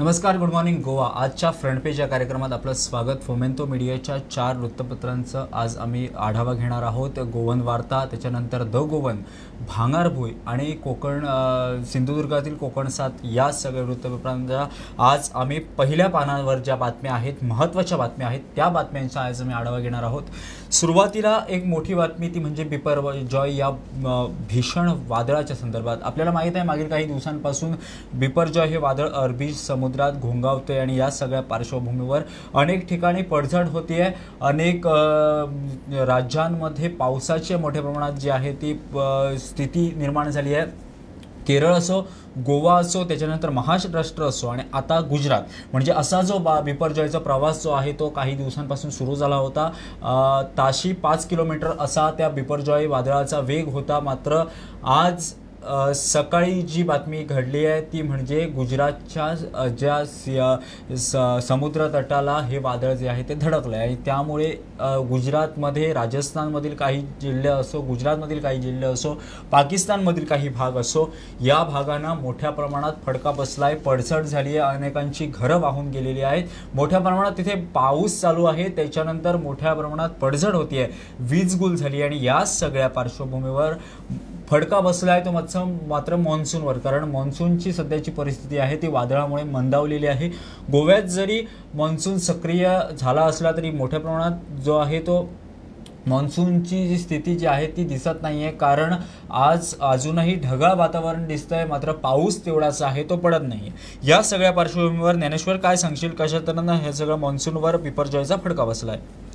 नमस्कार, good morning Goa. आजच्या front page या कार्यक्रमात आपलं स्वागत. फोमेंतो मीडियाच्या 4 वृत्तपत्रांचं आज आम्ही आढावा घेणार आहोत. गोवन वार्ता, त्याच्यानंतर द गोवन, भांगारभुई आणि कोकण, सिंधुदुर्गातील कोकण 7 या सगळ्या वृत्तपत्रांच्या आज आम्ही पहिल्या पानावर ज्या बातम्या आहेत, महत्त्वाच्या बातम्या आहेत, त्या बातम्यांचा आज आम्ही आढावा घेणार आहोत. सुरुवातीला एक मोठी बातमी ती म्हणजे बिपरजॉय या भीषण वादळाच्या संदर्भात. आपल्याला माहीत आहे मागील काही दिवसांपासून बिपरजॉय हे वादळ अरबी समुद्रात घोंगावते आणि या सगळ्या पार्श्वभूमीवर अनेक ठिकाणी पडझड होती आहे. अनेक राज्यांमध्ये पावसाच्या मोठ्या प्रमाणात जी आहे ती स्थिती निर्माण झाली आहे. केरळ असो, गोवा असो, त्याच्यानंतर महाराष्ट्र असो आणि आता गुजरात, म्हणजे असा जो बिपरजॉयचा प्रवास जो आहे तो काही दिवसांपासून सुरू झाला होता. ताशी 5 किलोमीटर असा त्या बिपरजॉय वादळाचा वेग होता. मात्र आज सकाळी जी बातमी घडली आहे ती म्हणजे गुजरातच्या ज्या समुद्र तटाला हे वादळ जे आहे ते धडकलं आहे आणि त्यामुळे गुजरातमध्ये, राजस्थानमधील काही जिल्हे असो, गुजरातमधील काही जिल्हे असो, पाकिस्तानमधील काही भाग असो, या भागांना मोठ्या प्रमाणात फटका बसला आहे, पडझड झाली आहे, अनेकांची घरं वाहून गेलेली आहेत. मोठ्या प्रमाणात तिथे पाऊस चालू आहे, त्याच्यानंतर मोठ्या प्रमाणात पडझड होती आहे, वीजगुल झाली आणि या सगळ्या पार्श्वभूमीवर फटका बसला आहे तो मात्र मॉन्सूनवर. कारण मॉन्सूनची सध्याची परिस्थिती आहे ती वादळामुळे मंदावलेली आहे. गोव्यात जरी मॉन्सून सक्रिय झाला असला तरी मोठ्या प्रमाणात जो आहे तो मॉन्सूनची जी स्थिती जी आहे ती दिसत नाही आहे. कारण आज अजूनही ढगाळ वातावरण दिसतंय, मात्र पाऊस तेवढाच आहे तो पडत नाही. या सगळ्या पार्श्वभूमीवर ज्ञानेश्वर काय सांगशील, कशा तऱ्हेनं हे सगळं मॉन्सूनवर बिपरजॉयचा फटका बसला आहे?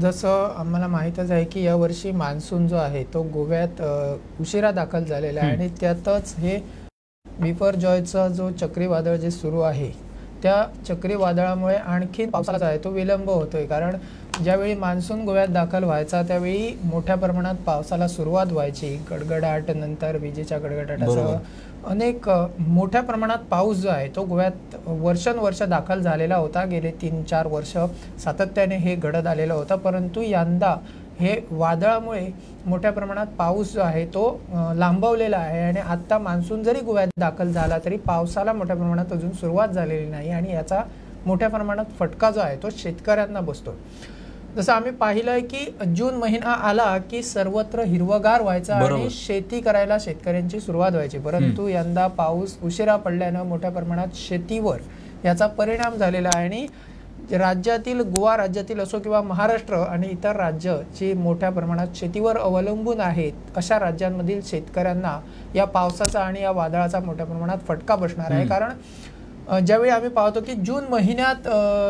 जसं आम्हाला माहीतच आहे की यावर्षी मान्सून जो आहे तो गोव्यात उशिरा दाखल झालेला आहे आणि त्यातच हे बिपरजॉयचा जो चक्रीवादळ जे सुरू आहे त्या चक्रीवादळामुळे आणखी पावसाचा आहे तो विलंब होतोय. कारण ज्यावेळी मान्सून गोव्यात दाखल व्हायचा त्यावेळी मोठ्या प्रमाणात पावसाला सुरुवात व्हायची. गडगडाट, नंतर विजेच्या गडगडाटासह अनेक मोठ्या प्रमाणात पाऊस जो आहे तो गोव्यात वर्षानुवर्ष दाखल झालेला होता. गेले 3-4 वर्ष सातत्याने हे घडत आलेलं होतं. परंतु यंदा हे वादळामुळे मोठ्या प्रमाणात पाऊस जो आहे तो लांबवलेला आहे आणि आत्ता मान्सून जरी गोव्यात दाखल झाला तरी पावसाला मोठ्या प्रमाणात अजून सुरुवात झालेली नाही आणि याचा मोठ्या प्रमाणात फटका जो आहे तो शेतकऱ्यांना बसतो. जसं आम्ही पाहिलंय की जून महिना आला की सर्वत्र हिरवगार व्हायचा आणि शेती करायला शेतकऱ्यांची सुरुवात व्हायची. परंतु यंदा पाऊस उशिरा पडल्यानं मोठ्या प्रमाणात शेतीवर याचा परिणाम झालेला आहे आणि राज्यातील, गोवा राज्यातील असो किंवा महाराष्ट्र आणि इतर राज्य जे मोठ्या प्रमाणात शेतीवर अवलंबून आहेत अशा राज्यांमधील शेतकऱ्यांना या पावसाचा आणि या वादळाचा मोठ्या प्रमाणात फटका बसणार आहे. कारण ज्यावेळी आम्ही पाहतो की जून महिन्यात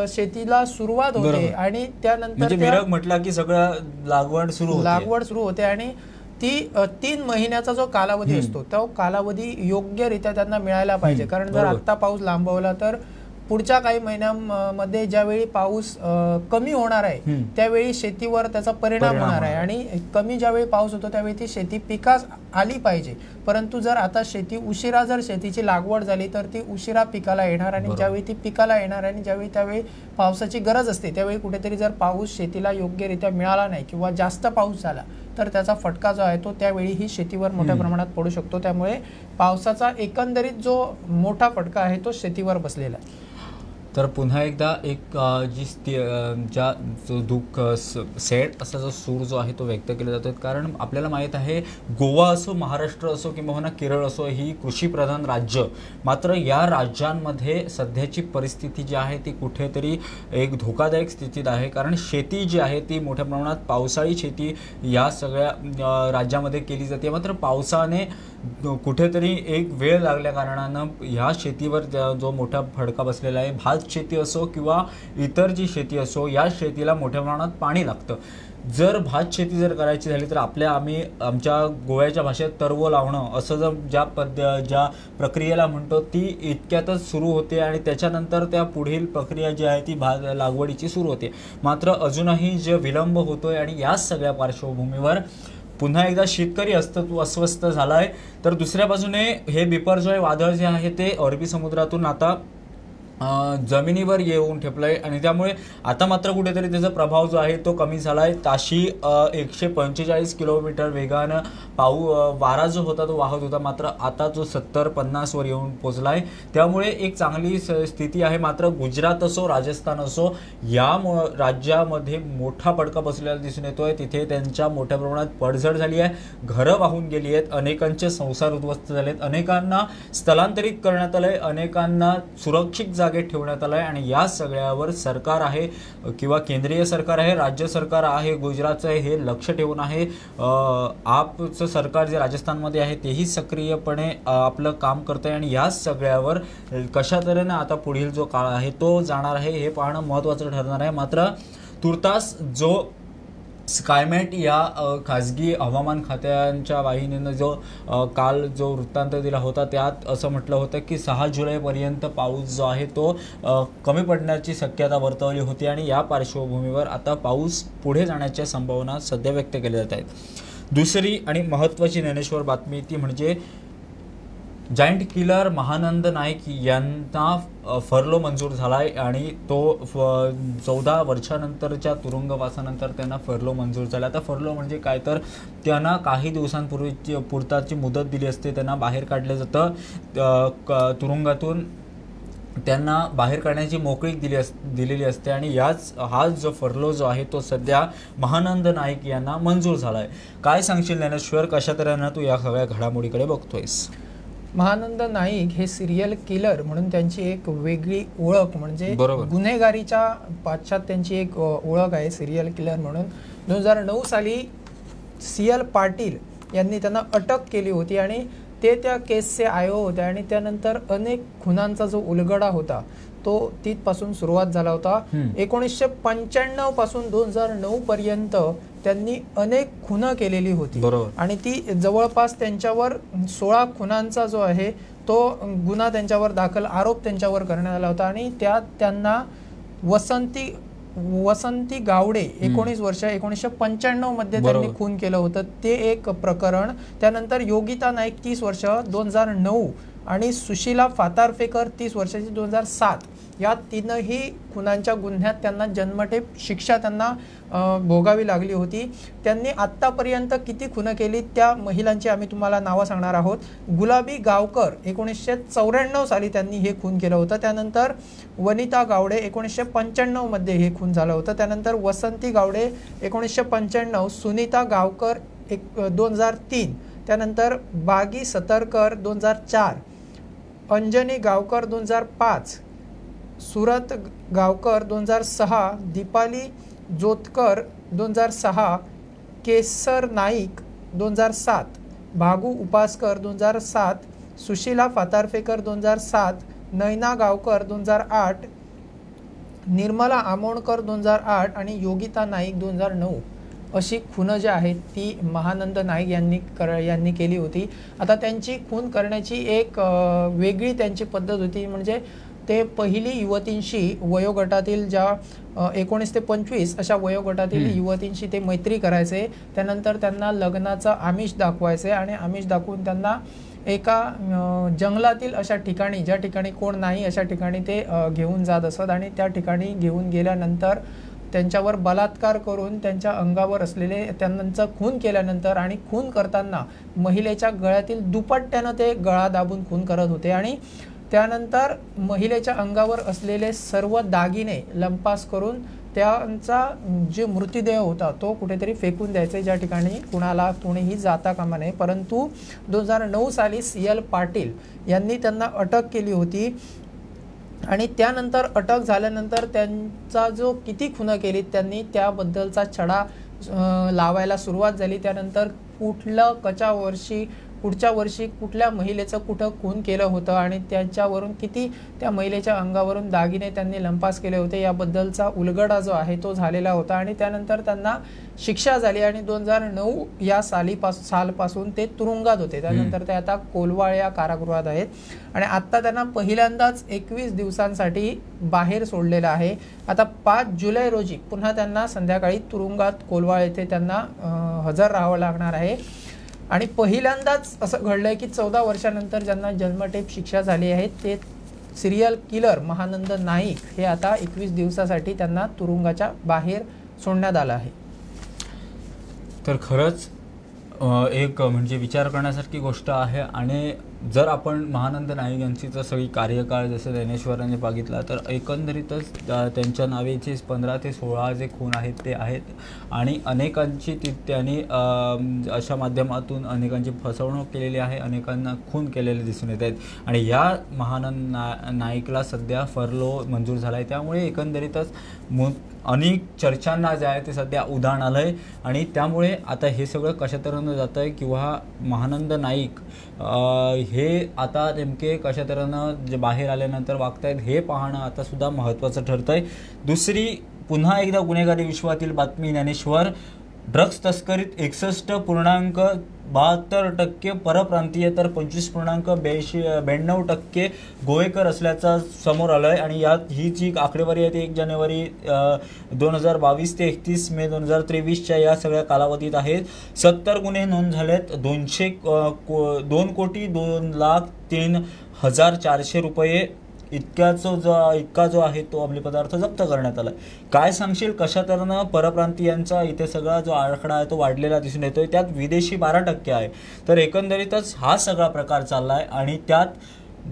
शेतीला सुरुवात होते आणि त्यानंतर म्हटलं की सगळं लागवड सुरू होते आणि ती 3 महिन्याचा जो कालावधी असतो तो कालावधी योग्यरित्या त्यांना मिळायला पाहिजे. कारण जर आत्ता पाऊस लांबवला तर पुढच्या काही महिन्यांमध्ये ज्यावेळी पाऊस कमी होणार आहे त्यावेळी शेतीवर त्याचा परिणाम होणार आहे आणि कमी ज्यावेळी पाऊस होतो त्यावेळी ती शेती पिकास आली पाहिजे. परंतु जर आता उशिरा जर शेतीची लागवड झाली तर ती उशिरा पिकाला येणार आणि ज्यावेळी ती पिकाला येणार आणि ज्यावेळी त्यावेळी पावसाची गरज असते त्यावेळी कुठेतरी जर पाऊस शेतीला योग्यरित्या मिळाला नाही किंवा जास्त पाऊस झाला तर त्याचा फटका जो आहे तो त्यावेळी ही शेतीवर मोठ्या प्रमाणात पडू शकतो. त्यामुळे पावसाचा एकंदरीत जो मोठा फटका आहे तो शेतीवर बसलेला आहे. तर पुन्हा एकदा एक ज्या जो दुःख सॅड असा जो सूर जो आहे तो व्यक्त केला जातो. कारण आपल्याला माहीत आहे गोवा असो, महाराष्ट्र असो किंवा केरळ असो ही कृषीप्रधान राज्य, मात्र या राज्यांमध्ये सध्याची परिस्थिती जी आहे ती कुठेतरी एक धोकादायक स्थितीत आहे. कारण शेती जी आहे ती मोठ्या प्रमाणात पावसाळी शेती या सगळ्या राज्यामध्ये केली जाते. मात्र पावसाने कुठेतरी एक वेळ लागल्या कारणानं ह्या शेतीवर जो मोठा फटका बसलेला आहे. भात शेती असो किंवा इतर जी शेती असो या शेतीला मोठ्या प्रमाणात पाणी लागतं. जर भात शेती जर करायची झाली तर आमच्या गोव्याच्या भाषेत तरवो लावणं असं जर ज्या प्रक्रियेला म्हणतो ती इतक्यातच सुरू होते आणि त्याच्यानंतर त्या पुढील प्रक्रिया जी आहे ती भात लागवडीची सुरू होते. मात्र अजूनही जे विलंब होतोय आणि या सगळ्या पार्श्वभूमीवर पुन्हा एकदा शेतकरी अस्वस्थ झाला आहे. तर दुसऱ्या बाजूने हे बिपरजॉय वादळ जे आहे ते अरबी समुद्रातून आता जमिनीवर येऊन ठेपलंय आणि त्यामुळे आता मात्र कुठेतरी त्याचा प्रभाव जो आहे तो कमी झालाय। ताशी 145 किलोमीटर वेगानं वारा जो होता तो वाहत होता, मात्र आता जो 70-50 वर येऊन पोहोचलाय। त्यामुळे एक चांगली स्थिती आहे। मात्र गुजरात असो राजस्थान असो या राज्यामध्ये मोठा फटका बसलेला दिसून येतोय। तिथे त्यांच्या मोठ्या प्रमाणात पडझड झाली आहे, घरं वाहून गेली आहेत, अनेकांचे संसार उद्ध्वस्त झालेत, अनेकांना स्थलांतरित करण्यात आलंय, अनेकांना सुरक्षित जागेत ठेवण्यात आलंय आणि या सगळ्यावर सरकार आहे किंवा केंद्रीय सरकार आहे, राज्य सरकार आहे गुजरातचं हे लक्ष ठेवून आहे। आपचं सरकार जे राजस्थानमध्ये आहे तेही सक्रियपणे आपलं काम करतंय आणि या सगळ्यावर कशा तऱ्हेने आता पुढील जो काळ आहे तो जाणार आहे हे पाहणं महत्त्वाचं ठरणार आहे। मात्र तुर्तास जो स्कायमेट या खाजगी हवामान खात्यांच्या वाहिनीनं जो काल जो वृत्तांत दिला होता त्यात असं म्हटलं होतं की 6 जुलैपर्यंत पाऊस जो आहे तो कमी पडण्याची शक्यता वर्तवली होती आणि या पार्श्वभूमीवर आता पाऊस पुढे जाण्याच्या संभावना सध्या व्यक्त केल्या जात आहेत। दुसरी आणि महत्त्वाची ज्ञानेश्वर बातमी ती म्हणजे जायंट किलर महानंद नाईक यांना फर्लो मंजूर झालाय आणि तो 14 वर्षानंतरच्या तुरुंगवासानंतर त्यांना फर्लो मंजूर झाला। आता फर्लो म्हणजे काय तर त्यांना काही दिवसांपूर्वी पुरताची मुदत दिली असते, त्यांना बाहेर काढलं जातं तुरुंगातून, त्यांना बाहेर काढण्याची मोकळीक दिलेली असते आणि हा जो फर्लो जो आहे तो सध्या महानंद नाईक यांना मंजूर झालाय। काय सांगशील ज्ञानेश्वर, कशा तऱ्हेनं तू या सगळ्या घडामोडीकडे बघतोयस? महानंद नाईक हे सिरियल किलर म्हणून त्यांची एक वेगळी ओळख, म्हणजे गुन्हेगारीच्या पाश्चात त्यांची एक ओळख आहे सिरियल किलर म्हणून। 2009 साली CL पाटील यांनी त्यांना अटक केली होती आणि ते त्या केसचे आयो होते आणि त्यानंतर अनेक खुनांचा जो उलगडा होता तो तिथपासून सुरुवात झाला होता। 1995 पासून 2009 पर्यंत त्यांनी अनेक खुनं केलेली होती आणि ती जवळपास त्यांच्यावर 16 खुनांचा जो आहे तो गुन्हा त्यांच्यावर दाखल, आरोप त्यांच्यावर करण्यात आला होता आणि त्यात त्यांना वसंती गावडे 19 वर्ष 1995 मध्ये त्यांनी खून केलं होतं, ते एक प्रकरण। त्यानंतर योगिता नाईक 30 वर्ष 2009 आणि सुशीला फातारफेकर 30 वर्षाची 2007, या तीनही खुनांच्या गुन्ह्यात त्यांना जन्मठेप शिक्षा त्यांना भोगावी लागली होती। त्यांनी आत्तापर्यंत किती खुनं केली त्या महिलांची आम्ही तुम्हाला नावं सांगणार आहोत। गुलाबी गावकर 1994 साली त्यांनी हे खून केलं होतं। त्यानंतर वनिता गावडे 1995 मध्ये हे खून झालं होतं। त्यानंतर वसंती गावडे 1995, सुनीता गावकर 2003, त्यानंतर बागी सतरकर 2004, अंजनी गावकर 2005, सुरत गावकर 2006, दीपाली जोतकर 2006, केसर नाईक 2007, भागू उपासकर 2007, सुशीला फातारफेकर 2007, नैना गावकर 2008, निर्मला आमोणकर 2008 आणि योगिता नाईक 2009 अशी खुनं जी आहेत ती महानंद नाईक यांनी केली होती। आता त्यांची खून करण्याची एक वेगळी त्यांची पद्धत होती, म्हणजे ते पहिली युवतींशी वयोगटातील ज्या 19 ते 25 अशा वयोगटातील युवतींशी ते मैत्री करायचे, त्यानंतर त्यांना लग्नाचं आमिष दाखवायचे आणि आमिष दाखवून त्यांना एका जंगलातील अशा ठिकाणी, ज्या ठिकाणी कोण नाही अशा ठिकाणी ते घेऊन जात असत आणि त्या ठिकाणी घेऊन गेल्यानंतर त्यांच्यावर बलात्कार करून त्यांच्या अंगावर असलेले त्यांचा खून केल्यानंतर आणि खून करताना महिलेच्या गळ्यातील दुपट्ट्यानं ते गळा दाबून खून करत होते आणि त्यानंतर महिलेच्या अंगावर असलेले सर्व दागिने लंपास करून त्यांचा जे मृतदेह होता तो कुठेतरी फेकून द्यायचे, ज्या ठिकाणी कोणीही जाता कामा नये। परंतु 2009 साली CL पाटील यांनी त्यांना अटक केली होती आणि त्यानंतर अटक झाल्यानंतर त्यांचा जो किती खुनं केली त्यांनी त्याबद्दलचा छडा लावायला सुरुवात झाली। त्यानंतर पुढच्या वर्षी कुठल्या महिलेचं कुठं खून केलं होतं आणि त्याच्यावरून किती त्या महिलेच्या अंगावरून दागिने त्यांनी लंपास केले होते याबद्दलचा उलगडा जो आहे तो झालेला होता आणि त्यानंतर त्यांना शिक्षा झाली आणि 2009 या सालपासून ते तुरुंगात होते। त्यानंतर ते आता कोलवाळ या कारागृहात आहेत आणि आता त्यांना पहिल्यांदाच 21 दिवसांसाठी बाहेर सोडलेलं आहे। आता 5 जुलै रोजी पुन्हा त्यांना संध्याकाळी तुरुंगात कोलवाळ येथे त्यांना हजर राहावं लागणार आहे आणि पहिल्यांदाच असं घडलंय की 14 वर्षानंतर ज्यांना जन्मठेप शिक्षा झाली आहे ते सिरियल किलर महानंद नाईक हे आता 21 दिवसासाठी त्यांना तुरुंगाच्या बाहेर सोडण्यात आलं आहे. तर खरंच एक म्हणजे विचार करण्यासारखी गोष्ट आहे. आणि जर आपण महानंद नाईक यांची जर सगळी कार्यकाळ जसं ज्ञानेश्वरांनी बघितला तर एकंदरीतच त्यांच्या नावेचे 15 ते 16 जे खून आहेत ते आहेत. आणि अनेकांची त्यांनी अशा माध्यमातून अनेकांची फसवणूक केलेली आहे, अनेकांना खून केलेले दिसून येत आहेत. आणि या महानंद नाईकला सध्या फरलो मंजूर झाला आहे. त्यामुळे एकंदरीतच अनेक चर्चांना जे आहे ते सध्या उधाण आलं आहे. आणि त्यामुळे आता हे सगळं कशा तऱ्हेनं जातं आहे किंवा महानंद नाईक हे आता नेमके कशा तऱ्हेनं जे बाहेर आल्यानंतर वागतायत हे पाहणं आता सुद्धा महत्त्वाचं ठरतं आहे. दुसरी पुन्हा एकदा गुन्हेगारी विश्वातील बातमी ज्ञानेश्वर. ड्रग्स तस्करीत 61.72% परप्रांतीय तर 25.92% गोवेकर असल्याचं समोर आलं आहे. आणि यात ही जी आकडेवारी आहे ती 1 जानेवारी 2022 ते 31 मे 2023च्या या सगळ्या कालावधीत आहेत. 70 गुन्हे नोंद झालेत. 2,02,03,400 रुपये इतका जो आहे तो अंमली पदार्थ जप्त करण्यात आला. काय सांगशील कशा तऱ्हेनं परप्रांतीयांचा इथे सगळा जो आकडा आहे तो वाढलेला दिसून येतोय, त्यात विदेशी 12% आहे. तर एकंदरीतच हा सगळा प्रकार चाललाय आणि त्यात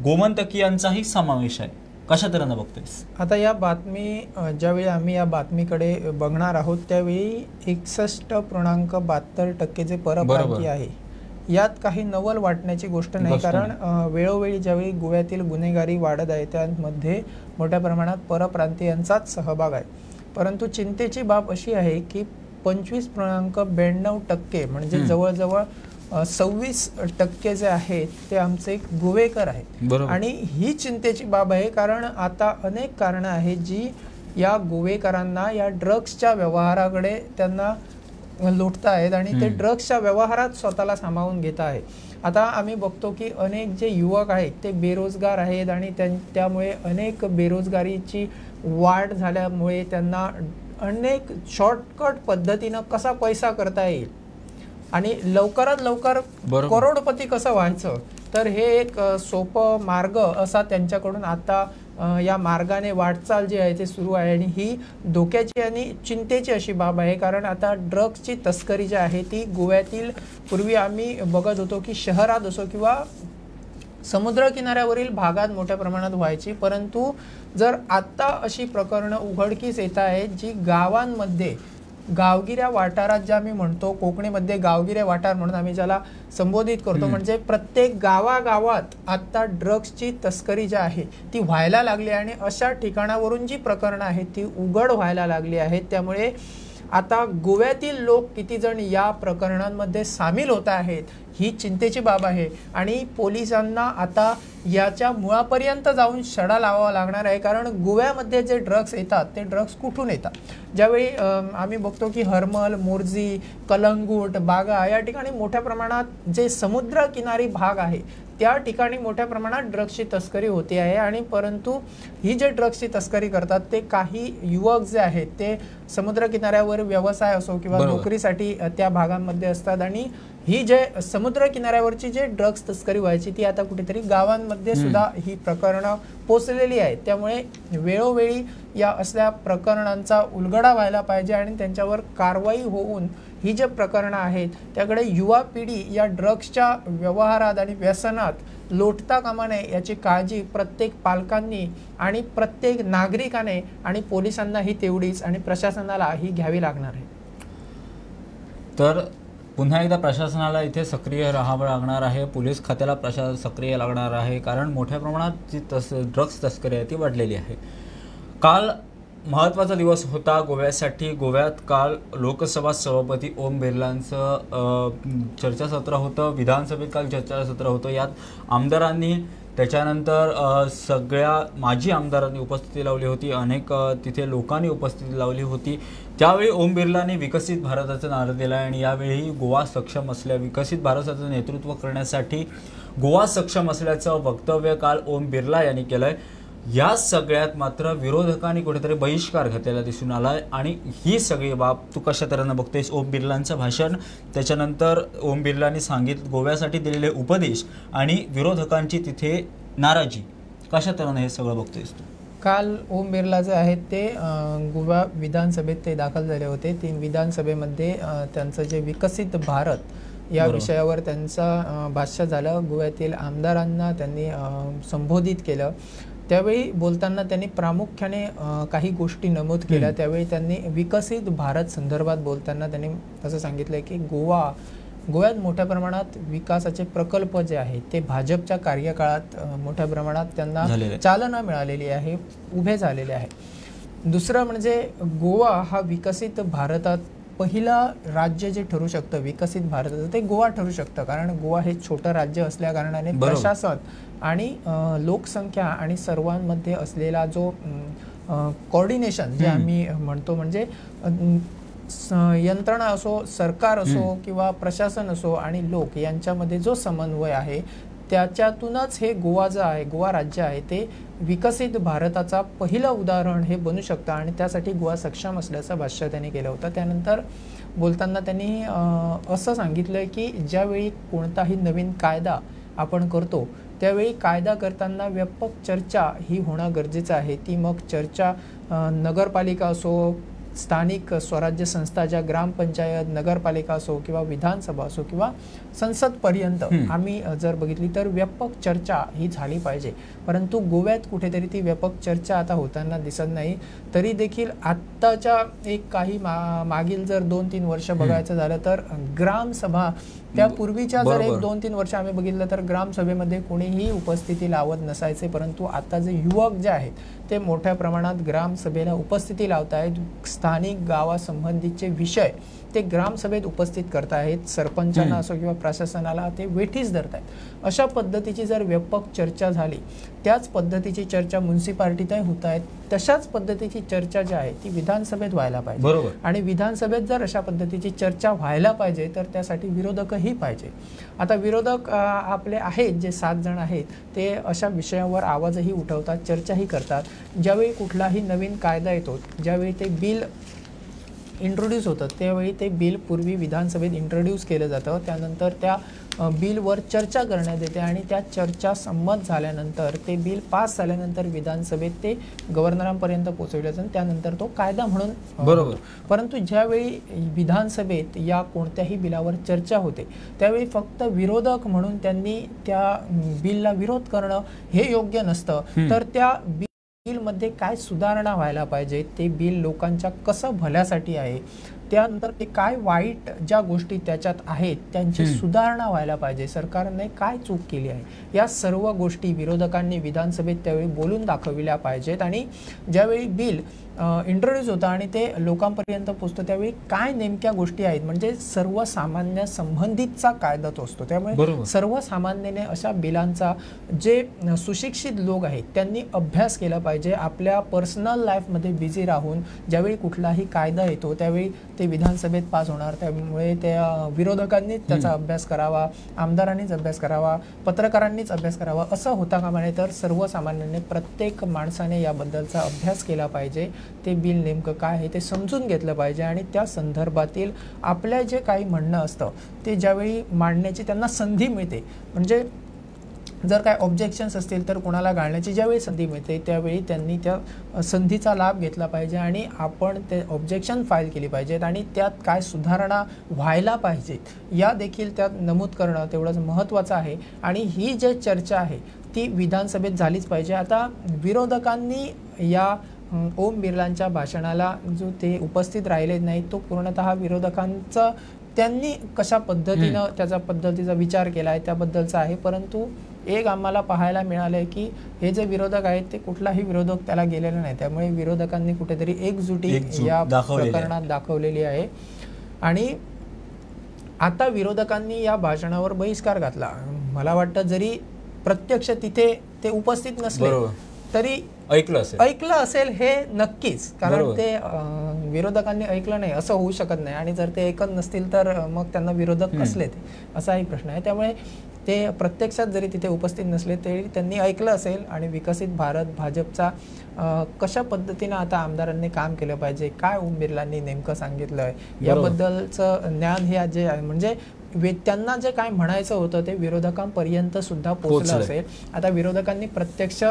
गोमंतकीयांचाही समावेश आहे. कशा तऱ्हेनं बघतोयस? आता या बातमी ज्यावेळी आम्ही या बातमीकडे बघणार आहोत त्यावेळी 61.72% जे परप्रांतीय आहे यात काही नवल वाटण्याची गोष्ट नाही. कारण वेळोवेळी ज्यावेळी गोव्यातील गुन्हेगारी वाढत आहे त्यामध्ये मोठ्या प्रमाणात परप्रांतीयांचाच सहभाग आहे. परंतु चिंतेची बाब अशी आहे की 25.92% म्हणजे जवळजवळ 26% जे आहेत ते आमचे गोवेकर आहेत. आणि ही चिंतेची बाब आहे कारण आता अनेक कारणं आहेत जी या गोवेकरांना या ड्रग्सच्या व्यवहाराकडे त्यांना लुटत आहेत आणि ते ड्रग्सच्या व्यवहारात स्वतःला सामावून घेत आहेत. आता आम्ही बघतो की अनेक जे युवक आहेत ते बेरोजगार आहेत आणि त्यामुळे अनेक बेरोजगारीची वाढ झाल्यामुळे त्यांना अनेक शॉर्टकट पद्धतीनं कसा पैसा करता येईल आणि लवकरात लवकर करोडपती कसं व्हायचं तर हे एक सोपं मार्ग असा त्यांच्याकडून आता या मार्गाने वाटचाल जी आहे ते सुरू आहे. आणि ही धोक्याची आणि चिंतेची अशी बाब आहे कारण आता ड्रग्सची तस्करी जी आहे ती गोव्यातील पूर्वी आम्ही बघत होतो की शहरात असो किंवा समुद्र किनाऱ्यावरील भागात मोठ्या प्रमाणात व्हायची. परंतु जर आता अशी प्रकरणं उघडकीस येत आहेत जी गावांमध्ये गावगिऱ्या वाटारात ज्या आम्ही म्हणतो कोकणीमध्ये गावगिरे वाटार म्हणून आम्ही ज्याला संबोधित करतो म्हणजे प्रत्येक गावागावात आता ड्रग्सची तस्करी जी आहे ती व्हायला लागली आणि अशा ठिकाणावरून जी प्रकरणं आहेत ती उघड व्हायला लागली आहेत. त्यामुळे आता गोव्यातील लोक किती जण या प्रकरणांमध्ये सामील होत आहेत ही चिंतेची बाब आहे आणि पोलिसांना आता याच्या मुळापर्यंत जाऊन छडा लावावा लागणार आहे. कारण गोव्यामध्ये जे ड्रग्स येतात ते ड्रग्स कुठून येतात. ज्यावेळी आम्ही बघतो की हरमल, मोर्जी, कलंगूट, बागा या ठिकाणी मोठ्या प्रमाणात जे समुद्र किनारी भाग आहे त्या ठिकाणी मोठ्या प्रमाणात ड्रग्सची तस्करी होते आहे. आणि परंतु ही जे ड्रग्सची तस्करी करतात ते काही युवक जे आहेत ते समुद्र किनाऱ्यावर व्यवसाय असो किंवा नोकरीसाठी त्या भागांमध्ये असतात आणि ही जे समुद्र किनाऱ्यावरची जे ड्रग्स तस्करी व्हायची ती आता कुठेतरी गावांमध्ये सुद्धा ही प्रकरणं पोचलेली आहेत. त्यामुळे वेळोवेळी या असल्या प्रकरणांचा उलगडा व्हायला पाहिजे आणि त्यांच्यावर कारवाई होऊन ही जे प्रकरणं आहेत त्याकडे युवा पिढी या ड्रग्सच्या व्यवहारात आणि व्यसनात लोटता कामा नये याची काळजी प्रत्येक पालकांनी आणि प्रत्येक नागरिकाने आणि पोलिसांनाही तेवढीच आणि प्रशासनालाही घ्यावी लागणार आहे. तर पुन्हा एकदा प्रशासनाला इथे सक्रिय राहावं लागणार आहे. पोलीस खात्याला सक्रिय लागणार आहे कारण मोठ्या प्रमाणात जी ड्रग्स तस्करी आहे ती वाढलेली आहे. काल महत्त्वाचा दिवस होता गोव्यासाठी. गोव्यात काल लोकसभा सभापती ओम बिर्लांचं चर्चासत्र होतं. विधानसभेत काल चर्चासत्र होतं. यात आमदारांनी त्याच्यानंतर सगळ्या माजी आमदारांनी उपस्थिती लावली होती. अनेक तिथे लोकांनी उपस्थिती लावली होती. त्यावेळी ओम बिर्लांनी विकसित भारताचा नारा दिला आणि यावेळी गोवा सक्षम विकसित भारताचं नेतृत्व करण्यासाठी गोवा सक्षम असल्याचं वक्तव्य काल ओम बिर्ला यांनी केलंय. या सगळ्यात मात्र विरोधकांनी कुठेतरी बहिष्कार घातलेला दिसून आलाय आणि ही सगळी बाब तू कशा तऱ्हेनं बघतेस? ओम बिर्लांचं भाषण, त्याच्यानंतर ओम बिर्लांनी गोव्यासाठी दिलेले उपदेश आणि विरोधकांची तिथे नाराजी, कशा तऱ्हेने हे सगळं बघतोयस तू? काल ओम बिर्ला जे आहेत ते गोवा विधानसभेत ते दाखल झाले होते. ती विधानसभेमध्ये त्यांचं जे विकसित भारत या विषयावर त्यांचा भाष्य झालं. गोव्यातील आमदारांना त्यांनी संबोधित केलं. त्यावेळी बोलताना त्यांनी प्रामुख्याने काही गोष्टी नमूद केल्या. त्यावेळी त्यांनी विकसित भारत संदर्भात बोलताना त्यांनी असं सांगितलं की गोव्यात मोठ्या प्रमाणात विकासाचे प्रकल्प जे आहेत ते भाजपच्या कार्यकाळात मोठ्या प्रमाणात त्यांना चालना मिळालेली आहे, उभे झालेले आहे. दुसरं म्हणजे गोवा हा विकसित भारतात पहिला राज्य जे ठरू शकतं विकसित भारताचं ते गोवा ठरू शकतं. कारण गोवा हे छोटं राज्य असल्या कारणाने प्रशासन आणि लोकसंख्या आणि सर्वांमध्ये असलेला जो कोऑर्डिनेशन जे आम्ही म्हणतो, म्हणजे यंत्रणा असो, सरकार असो किंवा प्रशासन असो आणि लोक यांच्यामध्ये जो समन्वय आहे त्याच्यातूनच हे गोवा जे आहे, गोवा राज्य आहे ते विकसित भारताचा पहिलं उदाहरण हे बनू शकतं आणि त्यासाठी गोवा सक्षम असल्याचं भाष्य त्यांनी केलं होतं. त्यानंतर बोलताना त्यांनी असं सांगितलं की ज्यावेळी कोणताही नवीन कायदा आपण करतो त्यावेळी कायदा करताना व्यापक चर्चा ही होणं गरजेचं आहे. ती मग चर्चा नगरपालिका असो, स्थानिक स्वराज्य संस्था ज्या ग्रामपंचायत, नगरपालिका असो किंवा विधानसभा असो किंवा संसदपर्यंत आम्ही जर बघितली तर व्यापक चर्चा ही झाली पाहिजे. परंतु गोव्यात कुठेतरी ती व्यापक चर्चा आता होताना दिसत नाही. तरी देखील आत्ताच्या एक काही मागील जर 2-3 वर्ष बघायचं झालं तर ग्रामसभा त्यापूर्वीच्या जर 1-2-3 वर्ष आम्ही बघितलं तर ग्रामसभेमध्ये कोणीही उपस्थिती लावत नसायचे. परंतु आता जे युवक जे आहेत ते मोठ्या प्रमाणात ग्रामसभेला उपस्थिती लावत आहेत. स्थानिक गावासंबंधीचे विषय ते ग्रामसभेत उपस्थित करत आहेत. सरपंचांना असो किंवा प्रशासनाला ते वेठीस धरत आहेत. अशा पद्धतीची जर व्यापक चर्चा झाली, त्याच पद्धतीची चर्चा म्युन्सिपाल्टीतही होत आहेत, तशाच पद्धतीची चर्चा जी आहे ती विधानसभेत व्हायला पाहिजे. बरोबर. आणि विधानसभेत जर अशा पद्धतीची चर्चा व्हायला पाहिजे तर त्यासाठी विरोधकही पाहिजे. आता विरोधक आपले आहेत जे 7 जण आहेत ते अशा विषयावर आवाजही उठवतात, चर्चाही करतात. ज्यावेळी कुठलाही नवीन कायदा येतो, ज्यावेळी ते बिल इंट्रोड्यूस होतं त्यावेळी ते बिल पूर्वी विधानसभेत इंट्रोड्यूस केलं जातं. त्यानंतर त्या बिलवर चर्चा करण्यात येते आणि त्या चर्चा संमत झाल्यानंतर ते बिल पास झाल्यानंतर विधानसभेत ते गव्हर्नरांपर्यंत पोहोचवलं जातं. त्यानंतर तो कायदा म्हणून बरोबर. परंतु ज्यावेळी विधानसभेत या कोणत्याही बिलावर चर्चा होते त्यावेळी फक्त विरोधक म्हणून त्यांनी त्या बिलला विरोध करणं हे योग्य नसतं. तर त्या बिलमध्ये काय सुधारणा व्हायला पाहिजे, ते बिल लोकांच्या कसं भल्यासाठी आहे, त्यानंतर ते काय वाईट ज्या गोष्टी त्याच्यात आहेत त्यांची सुधारणा व्हायला पाहिजे, सरकारने काय चूक केली आहे, या सर्व गोष्टी विरोधकांनी विधानसभेत त्यावेळी बोलून दाखविल्या पाहिजेत. आणि ज्यावेळी बिल इंट्रोड्यूस होतं आणि ते लोकांपर्यंत पोहोचतं त्यावेळी काय नेमक्या गोष्टी आहेत, म्हणजे सर्वसामान्य संबंधितचा कायदा तो असतो. त्यामुळे सर्वसामान्याने अशा बिलांचा जे सुशिक्षित लोक आहेत त्यांनी अभ्यास केला पाहिजे. आपल्या पर्सनल लाईफमध्ये बिझी राहून ज्यावेळी कुठलाही कायदा येतो त्यावेळी ते विधानसभेत पास होणार. त्यामुळे त्या विरोधकांनीच त्याचा अभ्यास करावा, आमदारांनीच अभ्यास करावा, पत्रकारांनीच अभ्यास करावा असं होता कामा नये. तर सर्वसामान्याने प्रत्येक माणसाने याबद्दलचा अभ्यास केला पाहिजे. ते बिल नेमकं काय आहे ते समजून घेतलं पाहिजे आणि त्या संदर्भातील आपल्या जे काही म्हणणं असतं ते ज्यावेळी मांडण्याची त्यांना संधी मिळते, म्हणजे जर काय ऑब्जेक्शन्स असतील तर कोणाला घालण्याची ज्यावेळी संधी मिळते त्यावेळी त्यांनी त्या संधीचा लाभ घेतला पाहिजे आणि आपण ते ऑब्जेक्शन फाईल केली पाहिजेत आणि त्यात काय सुधारणा व्हायला पाहिजेत या देखील त्यात नमूद करणं तेवढंच महत्त्वाचं आहे. आणि ही जी चर्चा आहे ती विधानसभेत झालीच पाहिजे. आता विरोधकांनी या ओम बिर्लांच्या भाषणाला जो ते उपस्थित राहिले नाही तो पूर्णतः विरोधकांचा त्यांनी कशा पद्धतीनं त्याचा पद्धतीचा विचार केला आहे त्याबद्दलचा आहे. परंतु एक आम्हाला पाहायला मिळालंय की हे जे विरोधक आहेत ते कुठलाही विरोधक त्याला गेलेला नाही. त्यामुळे विरोधकांनी कुठेतरी एकजुटी या प्रकरणात दाखवलेली आहे. आणि आता विरोधकांनी या भाषणावर बहिष्कार घातला. मला वाटतं जरी प्रत्यक्ष तिथे ते उपस्थित नसले तरी ऐकलं असेल हे नक्कीच, कारण ते विरोधकांनी ऐकलं नाही असं होऊ शकत नाही. आणि जर ते ऐकत नसतील तर मग त्यांना विरोधक कसले ते असाही प्रश्न आहे. त्यामुळे ते प्रत्यक्षात जरी तिथे उपस्थित नसले तरी त्यांनी ऐकलं असेल आणि विकसित भारत भाजपचा कशा पद्धतीनं आता आमदारांनी काम केलं पाहिजे, काय ओम बिर्लांनी नेमकं सांगितलंय याबद्दलचं ज्ञान हे जे आहे, म्हणजे त्यांना जे काय म्हणायचं होतं ते विरोधकांपर्यंत सुद्धा पोहोचलं असेल. आता विरोधकांनी प्रत्यक्ष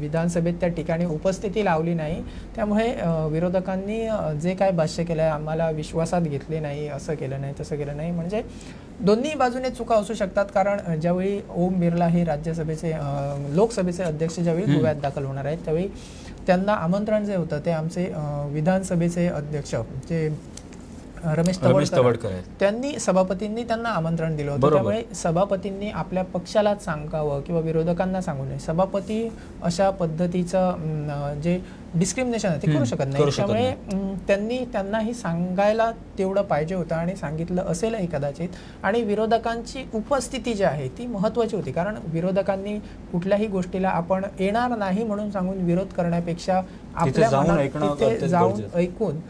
विधानसभेत त्या ठिकाणी उपस्थिती लावली नाही, त्यामुळे विरोधकांनी जे काय भाष्य केलं आम्हाला विश्वासात घेतले नाही, असं केलं नाही, तसं केलं नाही, म्हणजे दोन्ही बाजूने चुका असू शकतात. कारण ज्यावेळी ओम बिर्ला हे राज्यसभेचे लोकसभेचे अध्यक्ष ज्यावेळी गोव्यात दाखल होणार आहेत त्यावेळी त्यांना आमंत्रण जे होतं ते आमचे विधानसभेचे अध्यक्ष जे रमेश तवडकर त्यांनी सभापतींनी त्यांना आमंत्रण दिलं होतं. त्यामुळे सभापतींनी आपल्या पक्षालाच सांगावं किंवा विरोधकांना सांगू नये. सभापती अशा पद्धतीचं जे डिस्क्रिमिनेशन आहे ते करू शकत नाही. त्यामुळे त्यांनी त्यांनाही सांगायला तेवढं पाहिजे होतं आणि सांगितलं असेलही कदाचित. आणि विरोधकांची उपस्थिती जी आहे ती महत्त्वाची होती, कारण विरोधकांनी कुठल्याही गोष्टीला आपण येणार नाही म्हणून सांगून विरोध करण्यापेक्षा आपल्या मनात तिथे जाऊन ऐकून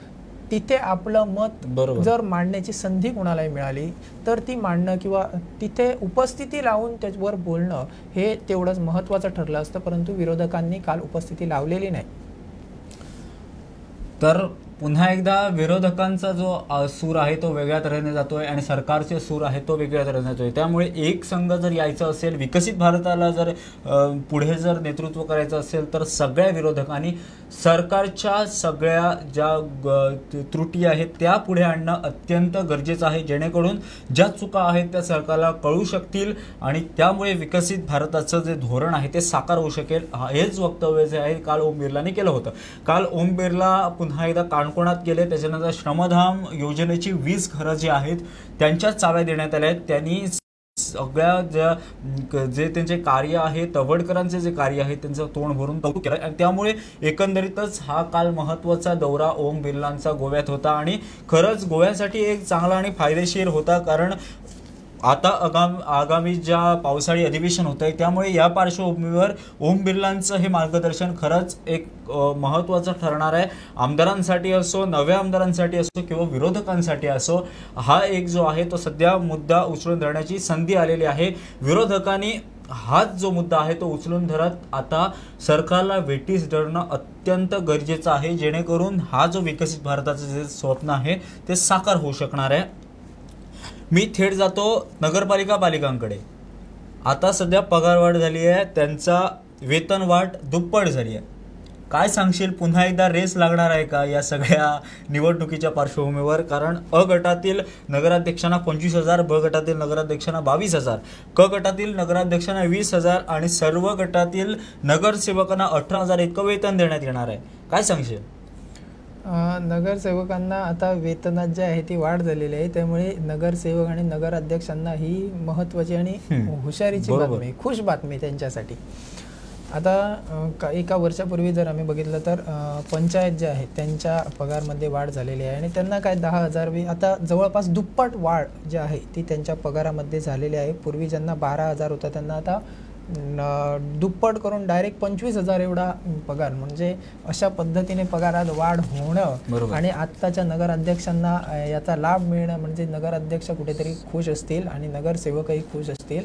तिथे आपलं मत जर मांडण्याची संधी कोणालाही मिळाली तर ती मांडणं किंवा तिथे उपस्थिती लावून त्याच्यावर बोलणं हे तेवढंच महत्त्वाचं ठरलं असतं. परंतु विरोधकांनी काल उपस्थिती लावलेली नाही. तर पुन्हा एकदा विरोधकांचा जो सूर आहे तो वेगळ्या तऱ्हेने जातोय आणि सरकारचे सूर आहे तो वेगळ्या तऱ्हेने जातोय. त्यामुळे एक संघ जर यायचं असेल, विकसित भारताला जर पुढे जर नेतृत्व करायचं असेल तर सगळ्या विरोधकांनी सरकारच्या सगळ्या ज्या त्रुटी आहेत त्या पुढे आणणं अत्यंत गरजेचं आहे, जेणेकरून ज्या चुका आहेत त्या सरकारला कळू शकतील आणि त्यामुळे विकसित भारताचं जे धोरण आहे ते साकार होऊ शकेल. हेच वक्तव्य जे आहे काल ओम बिर्लाने केलं होतं. काल ओम बिर्ला पुन्हा एकदा काणकोणात गेले. त्याच्यानंतर श्रमधाम योजनेची 20 घरं जी आहेत त्यांच्या चाव्या देण्यात आल्या आहेत. त्यांनी सगळ्या जे त्यांचे कार्य आहे, तवडकरांचे जे कार्य आहे त्यांचं तोंड भरून कौतुक केलं आणि त्यामुळे एकंदरीतच हा काल महत्त्वाचा दौरा ओम बिर्लांचा गोव्यात होता आणि खरंच गोव्यासाठी एक चांगला आणि फायदेशीर होता. कारण आता आगामी ज्या पावसाळी अधिवेशन होत आहे त्यामुळे या पार्श्वभूमीवर ओम बिर्लांचं हे मार्गदर्शन खरंच एक महत्त्वाचं ठरणार आहे. आमदारांसाठी असो, नव्या आमदारांसाठी असो किंवा विरोधकांसाठी असो, हा एक जो आहे तो सध्या मुद्दा उचलून धरण्याची संधी आलेली आहे. विरोधकांनी हाच जो मुद्दा आहे तो उचलून धरत आता सरकारला वेठीस धरणं अत्यंत गरजेचं आहे, जेणेकरून हा जो विकसित भारताचं जे स्वप्न आहे ते साकार होऊ शकणार आहे. मी थेट जातो पालिकांकडे. आता सध्या पगारवाढ झाली आहे, त्यांचा वेतनवाढ दुप्पट झाली आहे. काय सांगशील, पुन्हा एकदा रेस लागणार आहे का या सगळ्या निवडणुकीच्या पार्श्वभूमीवर? कारण अ गटातील नगराध्यक्षांना 25,000, ब गटातील नगराध्यक्षांना 22,000, क गटातील नगराध्यक्षांना 20,000 आणि सर्व गटातील नगरसेवकांना 18,000 इतकं वेतन देण्यात येणार आहे. काय सांगशील? नगरसेवकांना आता वेतनात जे आहे ती वाढ झालेली आहे, त्यामुळे नगरसेवक आणि नगराध्यक्षांना ही महत्त्वाची आणि हुशारीची बातमी, खुश बातमी त्यांच्यासाठी. आता एका वर्षापूर्वी जर आम्ही बघितलं तर पंचायत जे आहे त्यांच्या पगारमध्ये वाढ झालेली आहे आणि त्यांना काय 10,000 आता जवळपास दुप्पट वाढ जी आहे ती त्यांच्या पगारामध्ये झालेली आहे. पूर्वी ज्यांना 12,000 होता त्यांना आता दुप्पट करून डायरेक्ट 25,000 एवढा पगार. म्हणजे अशा पद्धतीने पगारात वाढ होणं आणि आत्ताच्या नगराध्यक्षांना याचा लाभ मिळणं म्हणजे नगराध्यक्ष कुठेतरी खुश असतील आणि नगरसेवकही खुश असतील.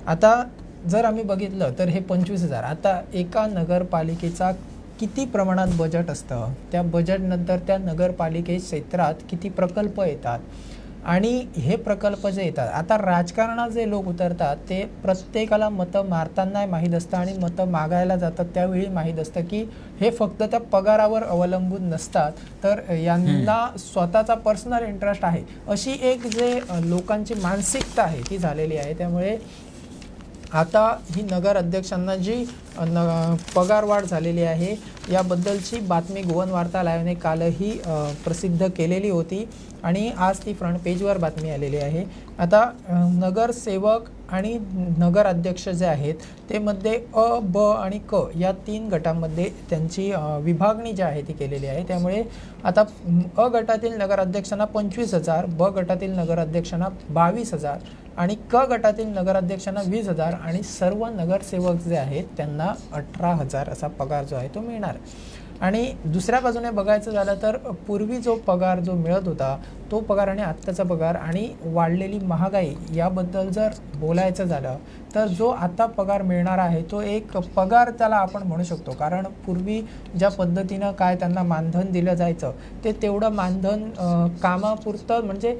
आता जर आम्ही बघितलं तर हे 25,000 आता एका नगरपालिकेचा किती प्रमाणात बजेट असतं, त्या बजेटनंतर त्या नगरपालिके क्षेत्रात किती प्रकल्प येतात आणि हे प्रकल्प जे येतात, आता राजकारणात जे लोक उतरतात ते प्रत्येकाला मतं मारताना माहीत असतं आणि मतं मागायला जातात त्यावेळी माहीत असतं की हे फक्त त्या पगारावर अवलंबून नसतात, तर यांना स्वतःचा पर्सनल इंटरेस्ट आहे अशी एक जे लोकांची मानसिकता आहे ती झालेली आहे. त्यामुळे आता ही नगर अध्यक्षांना जी पगारवाढ झालेली आहे याबद्दलची बातमी गोवन वार्ता लाईव्हने कालही प्रसिद्ध केलेली होती आणि आज ती फ्रंट पेजवर बातमी आलेली आहे. आता नगरसेवक आणि नगर अध्यक्ष जे आहेत ते मध्ये अ, ब आणि क या 3 गटांमध्ये त्यांची विभागणी जी आहे ती केलेली आहे. त्यामुळे आता अ गटातील नगराध्यक्षांना 25,000, ब गटातील नगराध्यक्षांना 22,000 आणि क गटातील नगराध्यक्षांना 20,000 आणि सर्व नगरसेवक जे आहेत त्यांना 18,000 असा पगार जो आहे तो मिळणार. आणि दुसऱ्या बाजूने बघायचं झालं तर पूर्वी जो पगार जो मिळत होता तो पगार आणि आत्ताचा पगार आणि वाढलेली महागाई याबद्दल जर बोलायचं झालं तर जो आता पगार मिळणार आहे तो एक पगार त्याला आपण म्हणू शकतो, कारण पूर्वी ज्या पद्धतीनं काय त्यांना मानधन दिलं जायचं ते तेवढं मानधन कामापुरतं म्हणजे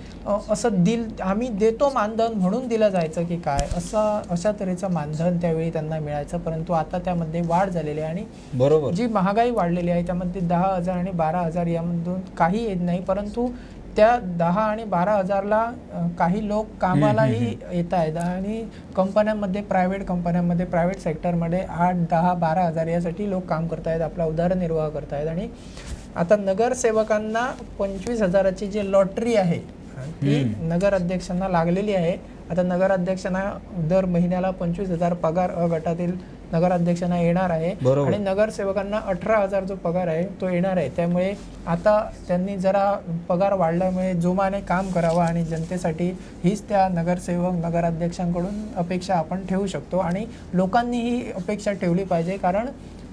असं आम्ही देतो मानधन म्हणून दिलं जायचं की काय अशा तऱ्हेचं मानधन त्यावेळी त्यांना मिळायचं. परंतु आता त्यामध्ये वाढ झालेली आहे आणि बरोबर जी महागाई वाढलेली आहे त्यामध्ये 10,000 आणि 12,000 यामधून काही येत नाही, परंतु त्या 10 आणि 12,000ला काही लोक कामालाही येत आहेत आणि कंपन्यांमध्ये प्रायव्हेट सेक्टरमध्ये 8, 10, 12,000 यासाठी लोक काम करत आहेत, आपला उदरनिर्वाह करत आहेत. आणि आता नगरसेवकांना 25,000ची जी लॉटरी आहे ती नगर अध्यक्षांना लागलेली आहे. आता नगराध्यक्षांना दर महिन्याला 25,000 पगार अ गटातील नगराध्यक्षांना येणार आहे आणि नगरसेवकांना 18,000 जो पगार आहे तो येणार आहे. त्यामुळे आता त्यांनी जरा पगार वाढल्यामुळे जोमाने काम करावं आणि जनतेसाठी हीच त्या नगराध्यक्षांकडून अपेक्षा आपण ठेवू शकतो आणि लोकांनी ही अपेक्षा ठेवली पाहिजे, कारण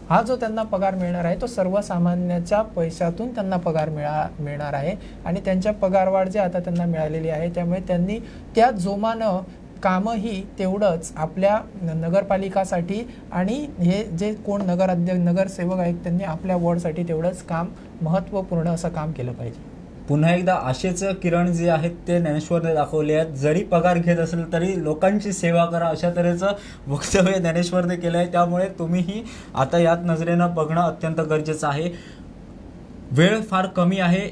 हा जो त्यांना पगार मिळणार आहे तो सर्वसामान्याच्या पैशातून त्यांना पगार मिळणार आहे आणि त्यांच्या पगारवाढ जे आता त्यांना मिळालेली आहे त्यामुळे त्यांनी त्या जोमानं कामही तेवढंच आपल्या नगरपालिकासाठी आणि हे जे कोण नगरसेवक आहेत त्यांनी आपल्या वॉर्डसाठी तेवढंच काम महत्त्वपूर्ण असं काम केलं पाहिजे. पुन्हा एकदा आशेचं किरण जे आहेत ते ज्ञानेश्वरने दाखवले आहेत. जरी पगार घेत असेल तरी लोकांची सेवा करा अशा तऱ्हेचं वक्तव्य ज्ञानेश्वरने केलं आहे. त्यामुळे तुम्हीही आता यात नजरेनं बघणं अत्यंत गरजेचं आहे. वेळ फार कमी आहे.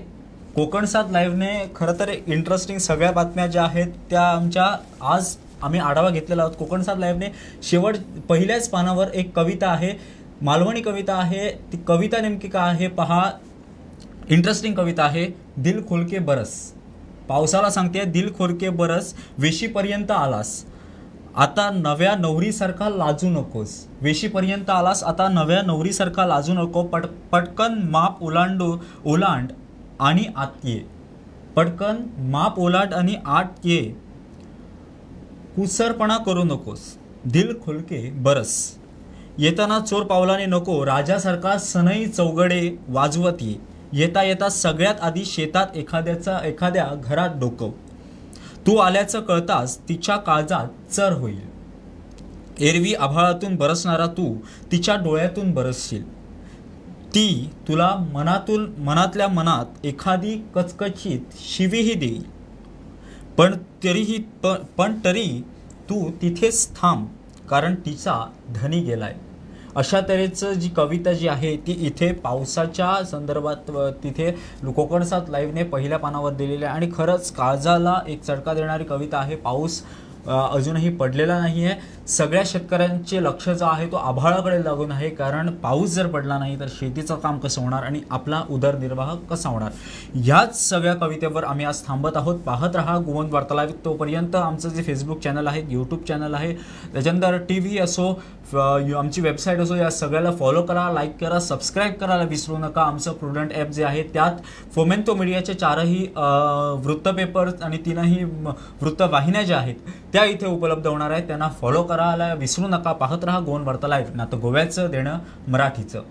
कोकण 7 लाईव्हने खरं तर इंटरेस्टिंग सगळ्या बातम्या ज्या आहेत त्या आज आम्ही आढावा घेतलेला आहोत. कोकण 7 लाईव्हने पहिल्याच पानावर एक कविता आहे, मालवणी कविता आहे. ती कविता नेमकी काय आहे पहा. इंटरेस्टिंग कविता आहे. दिल खोलके बरस, पावसाला सांगते दिल खोलके बरस, वेशीपर्यंत आलास आता नव्या नवरीसारखा लाजू नकोस. वेशीपर्यंत आलास आता नव्या नवरीसारखा लाजू नको. पटकन माप ओलांड आणि आत ये. पटकन माप ओलांड आणि आत ये. कुसरपणा करू नकोस. दिल खोलके बरस. येताना चोर पावलाने नको, राजासारखा सनई चौघडे वाजवत ये. येता येता सगळ्यात आधी शेतात एखाद्या घरात डोकव. तू आल्याचं कळताच तिच्या काळजात चर होईल. एरवी आभाळातून बरसणारा तू तिच्या डोळ्यातून बरसशील. ती तुला मनातल्या मनात एखादी कचकचित शिवीही देईल. पण तरी तू तिथेच थांब, कारण तिचा धनी गेलाय. अशा तऱ्हेचं जी कविता जी आहे ती इथे पावसाच्या संदर्भात तिथे कोकण 7 लाईव्हने पहिल्या पानावर दिलेली आहे आणि खरंच काळजाला एक चटका देणारी कविता आहे. पाऊस अजूनही पडलेला नाही आहे. सगळ्या शेतकऱ्यांचे लक्ष जो आहे तो आभाळाकडे लागून आहे, कारण पाऊस जर पडला नाही तर शेतीचं काम कसं होणार आणि आपला उदरनिर्वाह कसा होणार. ह्याच सगळ्या कवितेवर आम्ही आज थांबत आहोत. पाहत रहा गोवंत वार्ता लाईव्ह. तोपर्यंत आमचं जे फेसबुक चॅनल आहे, यूट्यूब चॅनल आहे, त्याच्यानंतर TV असो, आमची वेबसाईट असो, या सगळ्याला फॉलो करा, लाईक करा, सबस्क्राईब करायला विसरू नका. आमचं प्रुडंट ॲप जे आहे त्यात फोमेंतो मीडियाचे 4ही वृत्तपेपर आणि 3ही वृत्तवाहिन्या ज्या आहेत त्या इथे उपलब्ध होणार आहेत. त्यांना फॉलो करायला विसरू नका. पाहत रहा गोवन वार्ता लाईव्ह, ना तर गोव्याचं देणं मराठीचं.